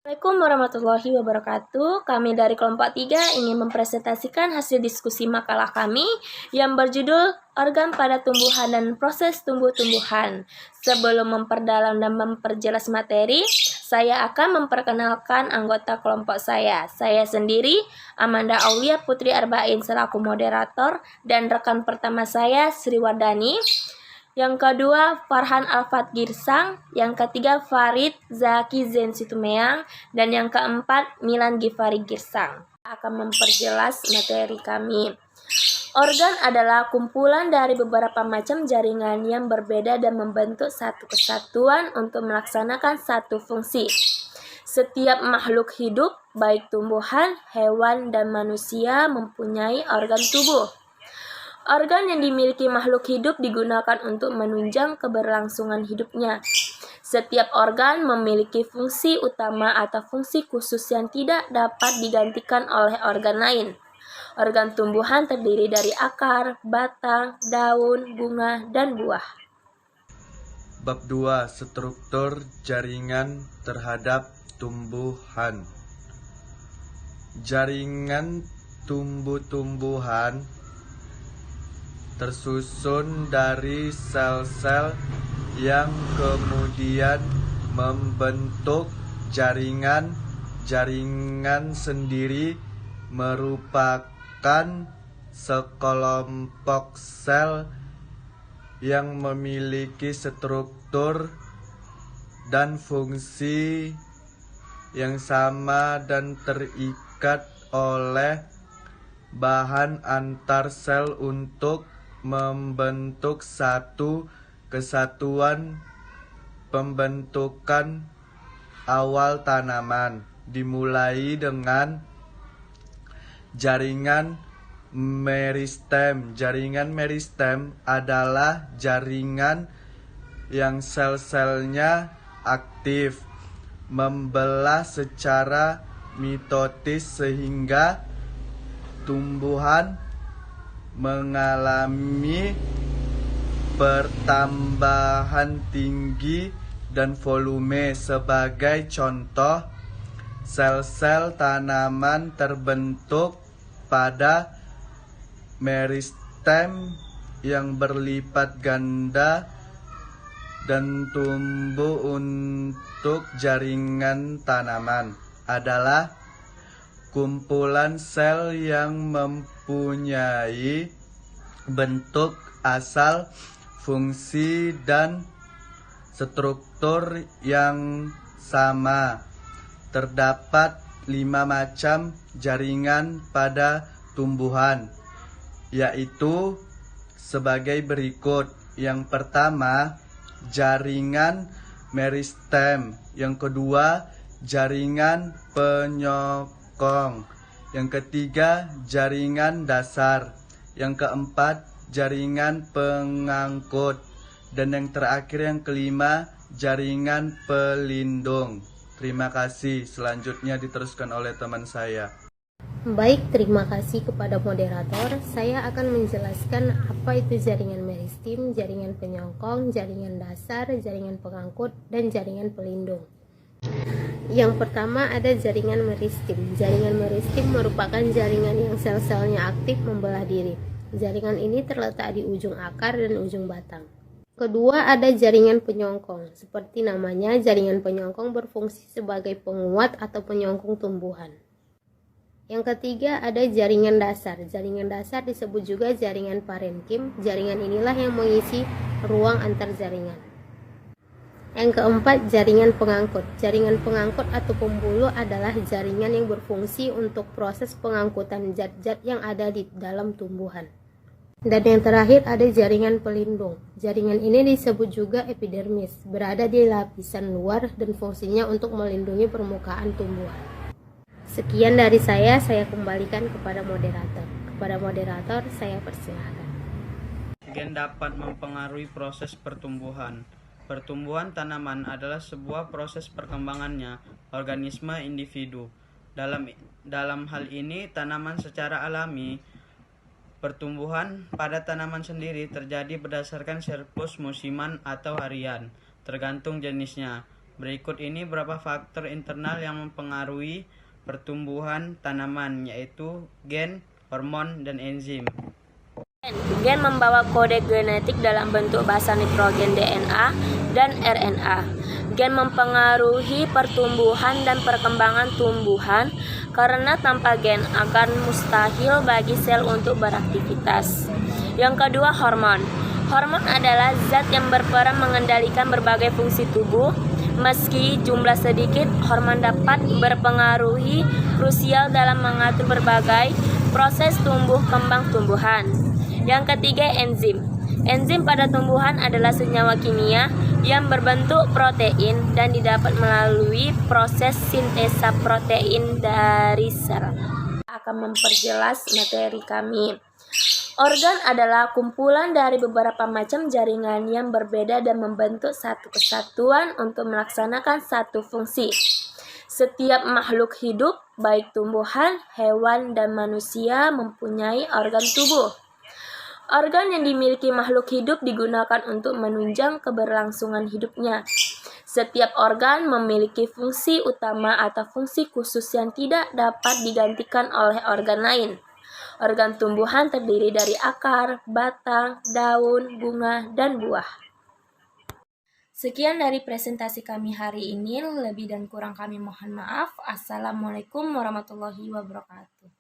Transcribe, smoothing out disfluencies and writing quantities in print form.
Assalamualaikum warahmatullahi wabarakatuh. Kami dari kelompok 3 ingin mempresentasikan hasil diskusi makalah kami yang berjudul Organ pada Tumbuhan dan Proses Tumbuh-tumbuhan. Sebelum memperdalam dan memperjelas materi, saya akan memperkenalkan anggota kelompok saya. Saya sendiri, Amanda Aulia Putri Arba'in selaku moderator, dan rekan pertama saya, Sri Wardani. Yang kedua, Farhan Alfat Girsang. Yang ketiga, Farid Zaki Zen Situmeang. Dan yang keempat, Milan Gifari Girsang. Akan memperjelas materi kami. Organ adalah kumpulan dari beberapa macam jaringan yang berbeda dan membentuk satu kesatuan untuk melaksanakan satu fungsi. Setiap makhluk hidup, baik tumbuhan, hewan, dan manusia, mempunyai organ tubuh. Organ yang dimiliki makhluk hidup digunakan untuk menunjang keberlangsungan hidupnya. Setiap organ memiliki fungsi utama atau fungsi khusus yang tidak dapat digantikan oleh organ lain. Organ tumbuhan terdiri dari akar, batang, daun, bunga, dan buah. Bab 2. Struktur jaringan terhadap tumbuhan. Jaringan tumbuh-tumbuhan tersusun dari sel-sel yang kemudian membentuk jaringan. Jaringan sendiri merupakan sekelompok sel yang memiliki struktur dan fungsi yang sama dan terikat oleh bahan antar sel untuk membentuk satu kesatuan. Pembentukan awal tanaman dimulai dengan jaringan meristem. Jaringan meristem adalah jaringan yang sel-selnya aktif membelah secara mitotis sehingga tumbuhan mengalami pertambahan tinggi dan volume. Sebagai contoh, sel-sel tanaman terbentuk pada meristem yang berlipat ganda dan tumbuh untuk jaringan tanaman adalah kumpulan sel yang mempunyai bentuk asal, fungsi, dan struktur yang sama. Terdapat 5 macam jaringan pada tumbuhan, yaitu sebagai berikut. Yang pertama, jaringan meristem. Yang kedua, jaringan penyokong. Yang ketiga, jaringan dasar. Yang keempat, jaringan pengangkut. Dan yang terakhir, yang kelima, jaringan pelindung. Terima kasih. Selanjutnya diteruskan oleh teman saya. Baik, terima kasih kepada moderator. Saya akan menjelaskan apa itu jaringan meristem, jaringan penyokong, jaringan dasar, jaringan pengangkut, dan jaringan pelindung. Yang pertama ada jaringan meristem. Jaringan meristem merupakan jaringan yang sel-selnya aktif membelah diri. Jaringan ini terletak di ujung akar dan ujung batang. Kedua ada jaringan penyokong. Seperti namanya, jaringan penyokong berfungsi sebagai penguat atau penyokong tumbuhan. Yang ketiga ada jaringan dasar. Jaringan dasar disebut juga jaringan parenkim. Jaringan inilah yang mengisi ruang antar jaringan. Yang keempat, jaringan pengangkut. Jaringan pengangkut atau pembuluh adalah jaringan yang berfungsi untuk proses pengangkutan zat-zat yang ada di dalam tumbuhan. Dan yang terakhir ada jaringan pelindung. Jaringan ini disebut juga epidermis, berada di lapisan luar dan fungsinya untuk melindungi permukaan tumbuhan. Sekian dari saya kembalikan kepada moderator. Kepada moderator, saya persilahkan. Gen dapat mempengaruhi proses pertumbuhan. Pertumbuhan tanaman adalah sebuah proses perkembangannya organisme individu. Dalam hal ini, tanaman secara alami, pertumbuhan pada tanaman sendiri terjadi berdasarkan siklus musiman atau harian, tergantung jenisnya. Berikut ini beberapa faktor internal yang mempengaruhi pertumbuhan tanaman, yaitu gen, hormon, dan enzim. Gen membawa kode genetik dalam bentuk basa nitrogen DNA dan RNA. Gen mempengaruhi pertumbuhan dan perkembangan tumbuhan karena tanpa gen akan mustahil bagi sel untuk beraktivitas. Yang kedua, hormon. Hormon adalah zat yang berperan mengendalikan berbagai fungsi tubuh. Meski jumlah sedikit, hormon dapat berpengaruhi krusial dalam mengatur berbagai proses tumbuh kembang tumbuhan. Yang ketiga, enzim. Enzim pada tumbuhan adalah senyawa kimia yang berbentuk protein dan didapat melalui proses sintesa protein dari sel. Akan memperjelas materi kami. Organ adalah kumpulan dari beberapa macam jaringan yang berbeda dan membentuk satu kesatuan untuk melaksanakan satu fungsi. Setiap makhluk hidup, baik tumbuhan, hewan, dan manusia, mempunyai organ tubuh. Organ yang dimiliki makhluk hidup digunakan untuk menunjang keberlangsungan hidupnya. Setiap organ memiliki fungsi utama atau fungsi khusus yang tidak dapat digantikan oleh organ lain. Organ tumbuhan terdiri dari akar, batang, daun, bunga, dan buah. Sekian dari presentasi kami hari ini. Lebih dan kurang kami mohon maaf. Assalamualaikum warahmatullahi wabarakatuh.